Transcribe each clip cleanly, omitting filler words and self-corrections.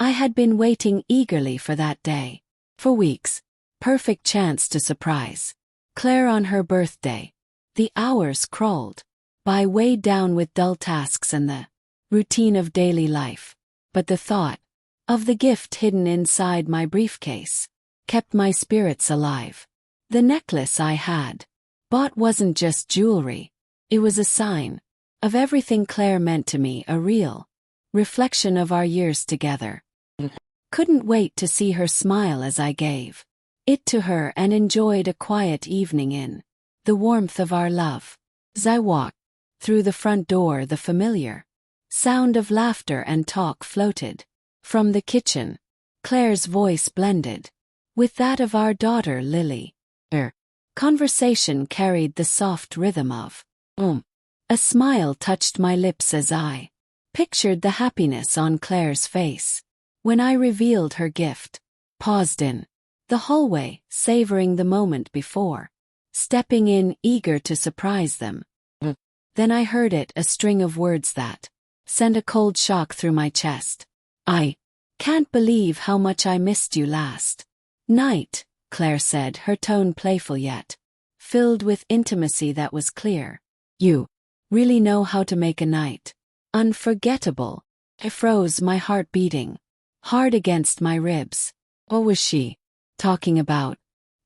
I had been waiting eagerly for that day. For weeks. Perfect chance to surprise Claire on her birthday. The hours crawled by, weighed down with dull tasks and the routine of daily life. But the thought of the gift hidden inside my briefcase kept my spirits alive. The necklace I had bought wasn't just jewelry. It was a sign of everything Claire meant to me, a real reflection of our years together. Couldn't wait to see her smile as I gave it to her and enjoyed a quiet evening in the warmth of our love. As I walked through the front door, the familiar sound of laughter and talk floated from the kitchen. Claire's voice blended with that of our daughter Lily. Her conversation carried the soft rhythm of A smile touched my lips as I pictured the happiness on Claire's face when I revealed her gift. Paused in the hallway, savoring the moment before stepping in, eager to surprise them. Then I heard it, a string of words that sent a cold shock through my chest. "I can't believe how much I missed you last night," Claire said, her tone playful yet filled with intimacy that was clear. "You really know how to make a night unforgettable." I froze, my heart beating hard against my ribs. What was she talking about?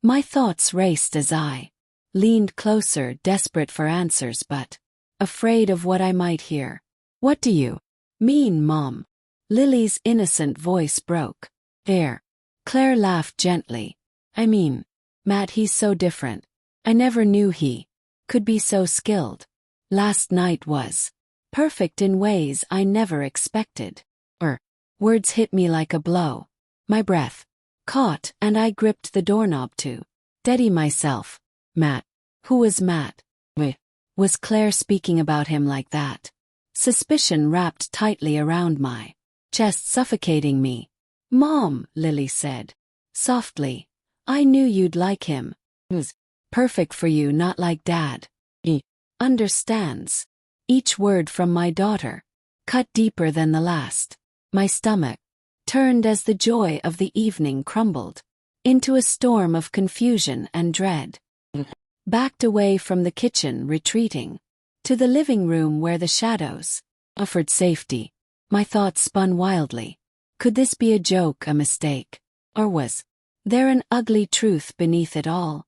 My thoughts raced as I leaned closer, desperate for answers but afraid of what I might hear. "What do you mean, Mom?" Lily's innocent voice broke. "There." Claire laughed gently. "I mean, Matt, he's so different. I never knew he could be so skilled. Last night was perfect in ways I never expected." Her words hit me like a blow. My breath caught and I gripped the doorknob to steady myself. "Matt? Who was Matt?" Was Claire speaking about him like that? Suspicion wrapped tightly around my chest, suffocating me. "Mom," Lily said softly, "I knew you'd like him. He was perfect for you, not like Dad. He understands." Each word from my daughter cut deeper than the last. My stomach turned as the joy of the evening crumbled into a storm of confusion and dread. Backed away from the kitchen, retreating to the living room where the shadows offered safety. My thoughts spun wildly. Could this be a joke, a mistake? Or was there an ugly truth beneath it all?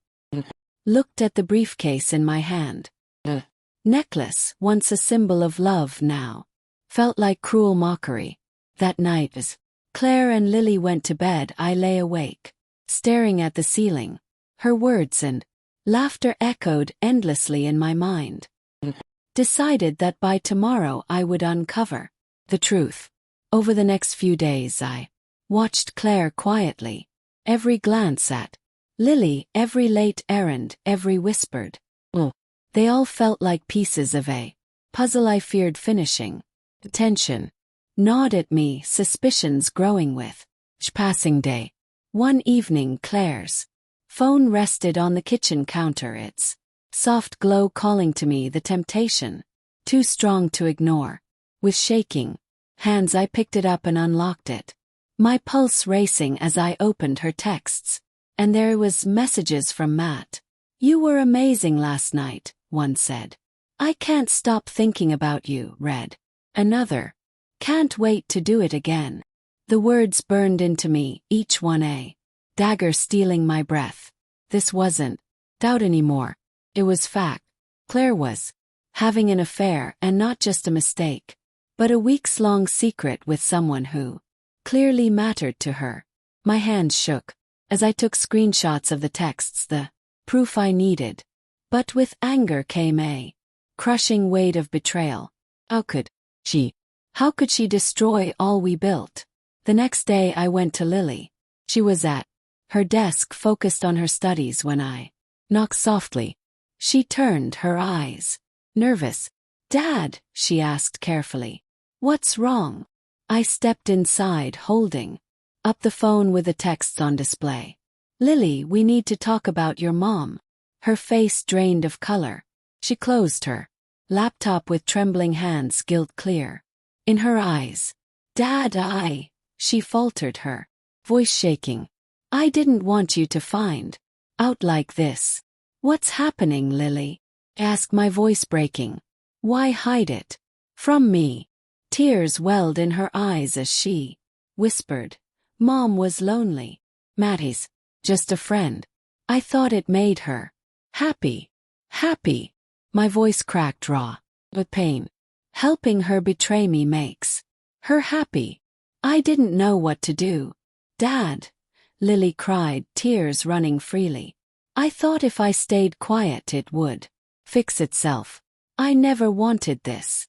Looked at the briefcase in my hand. The necklace, once a symbol of love, now felt like cruel mockery. That night, as Claire and Lily went to bed, I lay awake, staring at the ceiling. Her words and laughter echoed endlessly in my mind. Decided that by tomorrow I would uncover the truth. Over the next few days I watched Claire quietly. Every glance at Lily, every late errand, every whispered they all felt like pieces of a puzzle I feared finishing. Tension gnawed at me, suspicions growing with each passing day. One evening Claire's phone rested on the kitchen counter, its soft glow calling to me, the temptation too strong to ignore. With shaking hands I picked it up and unlocked it, my pulse racing as I opened her texts. And there was messages from Matt. "You were amazing last night," one said. "I can't stop thinking about you," read another. "Can't wait to do it again." The words burned into me, each one a dagger stealing my breath. This wasn't doubt anymore. It was fact. Claire was having an affair, and not just a mistake, but a weeks-long secret with someone who clearly mattered to her. My hands shook as I took screenshots of the texts, the proof I needed. But with anger came a crushing weight of betrayal. How could she destroy all we built? The next day I went to Lily. She was at her desk, focused on her studies, when I knocked softly. She turned, her eyes nervous. "Dad," she asked carefully, "what's wrong?" I stepped inside, holding up the phone with the texts on display. "Lily, we need to talk about your mom." Her face drained of color. She closed her laptop with trembling hands, guilt clear in her eyes. "Dad, she faltered, her voice shaking. I didn't want you to find out like this. What's happening, Lily? Asked, my voice breaking. Why hide it from me? Tears welled in her eyes as she whispered, Mom was lonely. Mattie's just a friend. I thought it made her happy. Happy. My voice cracked raw with pain. Helping her betray me makes her happy. I didn't know what to do. Dad, Lily cried, tears running freely. I thought if I stayed quiet it would fix itself. I never wanted this.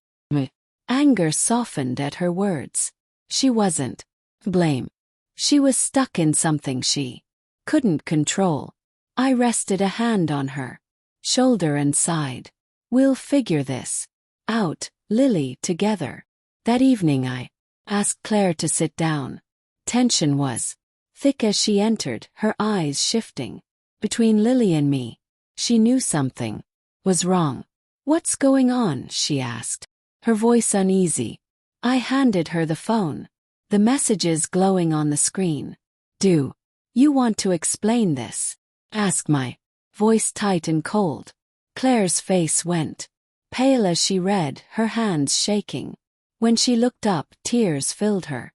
Anger softened at her words. She wasn't blame. She was stuck in something she couldn't control. I rested a hand on her shoulder and sighed. We'll figure this out, Lily, together. That evening I asked Claire to sit down. Tension was thick as she entered, her eyes shifting. Between Lily and me, she knew something was wrong. What's going on? She asked, her voice uneasy. I handed her the phone, the messages glowing on the screen. Do you want to explain this? Asked, my voice tight and cold. Claire's face went pale as she read, her hands shaking. When she looked up, tears filled her.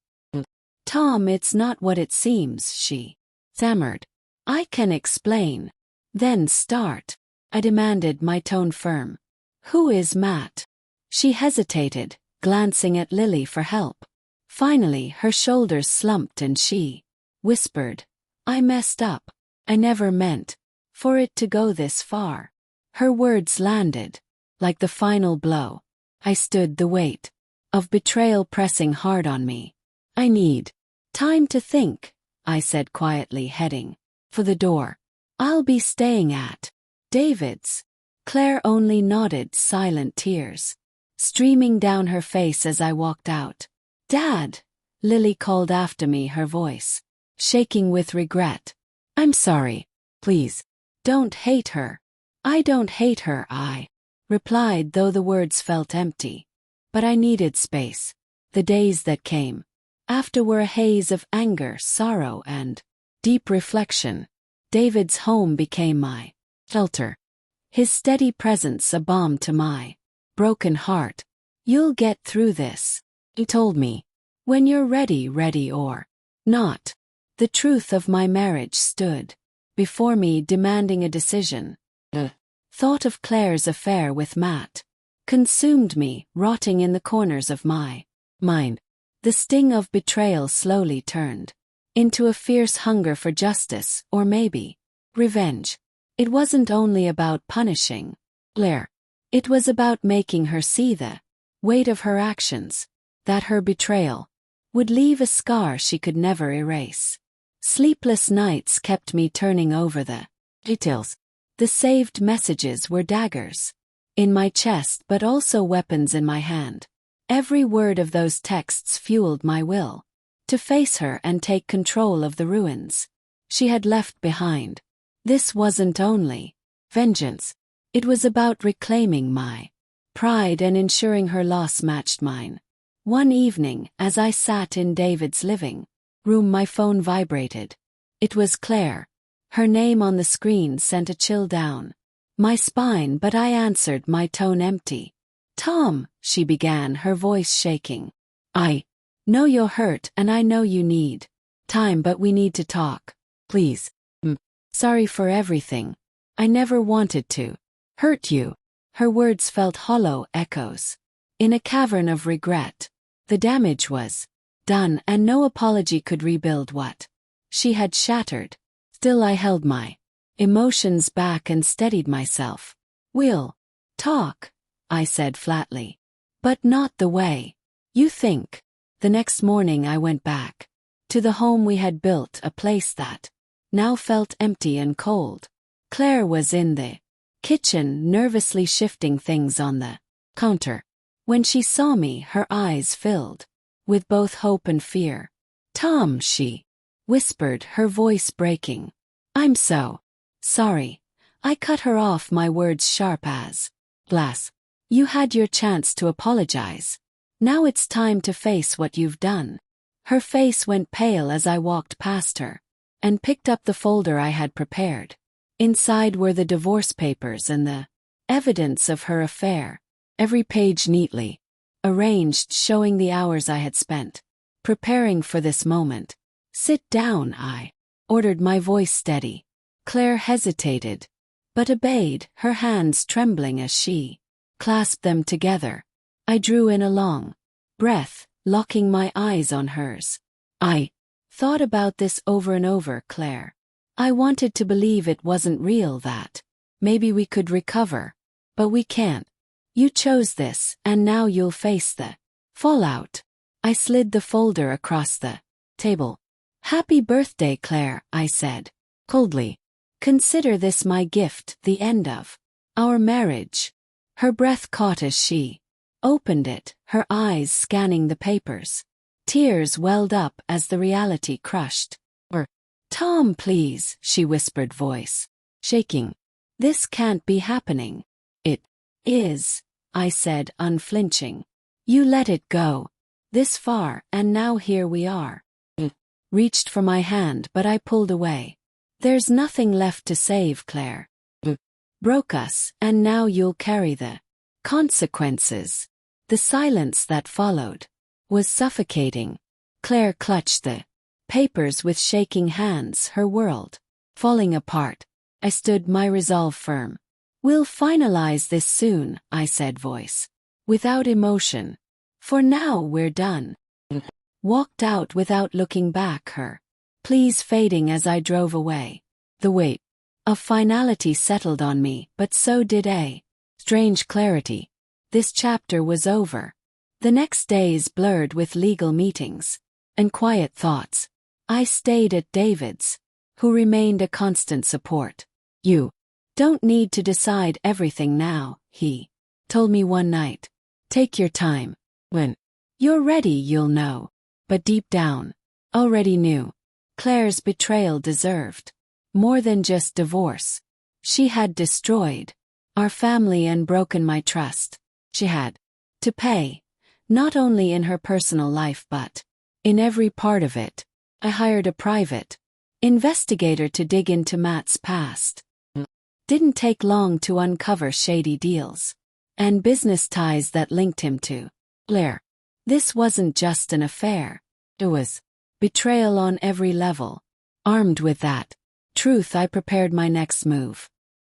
Tom, it's not what it seems, she stammered. I can explain. Then start. I demanded, my tone firm. Who is Matt? She hesitated, glancing at Lily for help. Finally, her shoulders slumped and she whispered, I messed up. I never meant for it to go this far. Her words landed like the final blow. I stood, the weight of betrayal pressing hard on me. I need time to think, I said quietly, heading for the door. I'll be staying at David's. Claire only nodded, silent tears streaming down her face as I walked out. Dad, Lily called after me, her voice shaking with regret. I'm sorry. Please, don't hate her. I don't hate her, I replied, though the words felt empty. But I needed space. The days that came after were a haze of anger, sorrow, and deep reflection. David's home became my shelter, his steady presence a balm to my broken heart. You'll get through this, he told me. When you're ready or not. The truth of my marriage stood before me, demanding a decision. The thought of Claire's affair with Matt consumed me, rotting in the corners of my mind. The sting of betrayal slowly turned into a fierce hunger for justice, or maybe revenge. It wasn't only about punishing Claire. It was about making her see the weight of her actions, that her betrayal would leave a scar she could never erase. Sleepless nights kept me turning over the details. The saved messages were daggers in my chest, but also weapons in my hand. Every word of those texts fueled my will to face her and take control of the ruins she had left behind. This wasn't only vengeance. It was about reclaiming my pride and ensuring her loss matched mine. One evening, as I sat in David's living room, my phone vibrated. It was Claire. Her name on the screen sent a chill down my spine, but I answered, my tone empty. Tom, she began, her voice shaking. I know you're hurt and I know you need time, but we need to talk. Please. Sorry for everything. I never wanted to hurt you. Her words felt hollow echoes in a cavern of regret. The damage was done, and no apology could rebuild what she had shattered. Still, I held my emotions back and steadied myself. We'll talk, I said flatly. But not the way you think. The next morning I went back to the home we had built, a place that now felt empty and cold. Claire was in the kitchen, nervously shifting things on the counter. When she saw me, her eyes filled with both hope and fear. Tom, she whispered, her voice breaking. I'm so sorry. I cut her off, my words sharp as glass. You had your chance to apologize. Now it's time to face what you've done. Her face went pale as I walked past her and picked up the folder I had prepared. Inside were the divorce papers and the evidence of her affair, every page neatly arranged, showing the hours I had spent preparing for this moment. "Sit down," I ordered, my voice steady. Claire hesitated, but obeyed, her hands trembling as she clasped them together. I drew in a long breath, locking my eyes on hers. "I thought about this over and over, Claire. I wanted to believe it wasn't real, that maybe we could recover. But we can't. You chose this, and now you'll face the fallout." I slid the folder across the table. "Happy birthday, Claire," I said coldly. "Consider this my gift, the end of our marriage." Her breath caught as she opened it, her eyes scanning the papers. Tears welled up as the reality crushed. "Tom, please," she whispered, voice shaking. "This can't be happening." "It is," I said, unflinching. "You let it go this far, and now here we are." It reached for my hand, but I pulled away. "There's nothing left to save, Claire. It broke us, and now you'll carry the consequences." The silence that followed was suffocating. Claire clutched the papers with shaking hands, her world falling apart. I stood, my resolve firm. "We'll finalize this soon," I said, voice without emotion. "For now we're done." Walked out without looking back, her pleas fading as I drove away. The weight of finality settled on me, but so did a strange clarity. This chapter was over. The next days blurred with legal meetings and quiet thoughts. I stayed at David's, who remained a constant support. "You don't need to decide everything now," he told me one night. "Take your time. When you're ready, you'll know." But deep down, already knew. Claire's betrayal deserved more than just divorce. She had destroyed our family and broken my trust. She had to pay, not only in her personal life but in every part of it. I hired a private investigator to dig into Matt's past. Didn't take long to uncover shady deals and business ties that linked him to Claire. This wasn't just an affair. It was betrayal on every level. Armed with that truth, I prepared my next move.